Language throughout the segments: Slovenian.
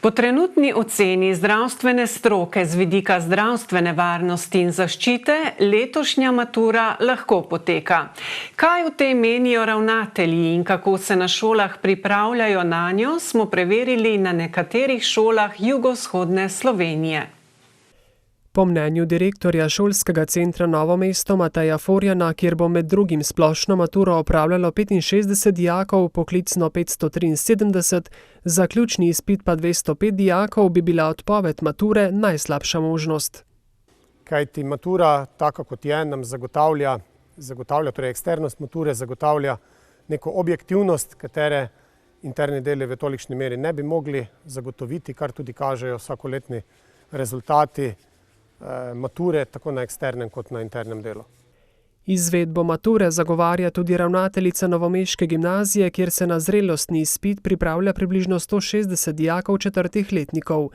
Po trenutni oceni zdravstvene stroke z vidika zdravstvene varnosti in zaščite letošnja matura lahko poteka. Kaj o tem menijo ravnatelji in kako se na šolah pripravljajo nanjo, smo preverili na nekaterih šolah jugovzhodne Slovenije. Po mnenju direktorja šolskega centra Novo mesto Mateja Forjana, kjer bo med drugim splošno maturo opravljalo 65 dijakov, poklicno 573, zaključni izpit pa 205 dijakov, bi bila odpoved mature najslabša možnost. Kajti matura, tako kot je, nam zagotavlja, torej eksternost mature zagotavlja neko objektivnost, katere interni deli v tolikšni meri ne bi mogli zagotoviti, kar tudi kažejo vsakoletni rezultati mature, tako na eksternem kot na internem delu. Izvedbo mature zagovarja tudi ravnateljica novomeške gimnazije, kjer se na zrelostni izpit pripravlja približno 160 dijakov četrtih letnikov.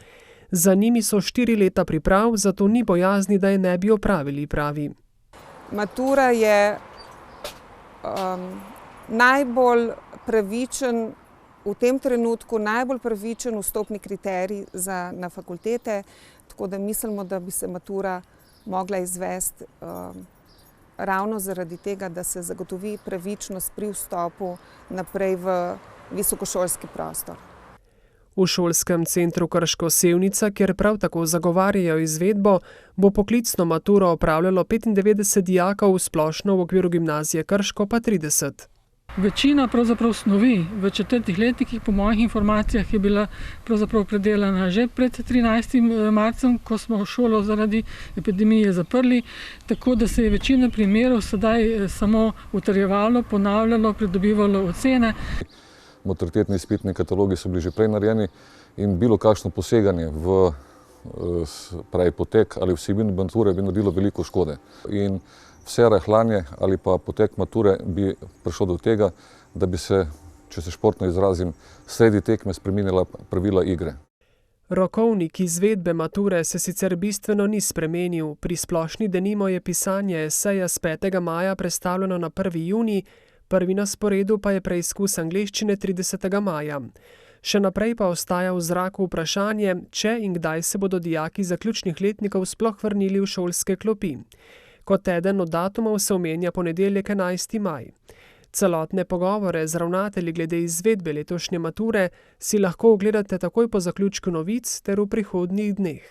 Za njimi so 4 leta priprav, zato ni bojazni, da je ne bi opravili, pravi. Matura je najbolj pravičen, v tem trenutku najbolj pravičen vstopni kriterij na fakultete, tako da mislimo, da bi se matura mogla izvesti ravno zaradi tega, da se zagotovi pravičnost pri vstopu naprej v visokošolski prostor. V šolskem centru Krško Sevnica, kjer prav tako zagovarjajo izvedbo, bo poklicno maturo opravljalo 95 dijakov, splošno v okviru gimnazije Krško pa 30. Večina pravzaprav snovi v četrtih letnikih, po mojih informacijah, je bila pravzaprav predelana že pred 13. marcem, ko smo šolo zaradi epidemije zaprli, tako da se je večina primerov sedaj samo utrjevalo, ponavljalo, pridobivalo ocene. Maturitetni izpitni katalogi so bili že prej narejeni in bilo kakšno poseganje v potek ali vsebino mature bi naredilo veliko škode. In vse rahljanje ali pa potek mature bi prišlo do tega, da bi se, če se športno izrazim, sredi tekme spremenila pravila igre. Rokovnik izvedbe mature se sicer bistveno ni spremenil. Pri splošni denimo je pisanje eseja s 5. maja prestavljeno na 1. junij, prvi na sporedu pa je preizkus angleščine 30. maja. Še naprej pa ostaja v zraku vprašanje, če in kdaj se bodo dijaki zaključnih letnikov sploh vrnili v šolske klopi. Kot eden od datumov se omenja ponedeljek 11. maj. Celotne pogovore z ravnatelji glede izvedbe letošnje mature si lahko ogledate takoj po zaključku novic ter v prihodnjih dneh.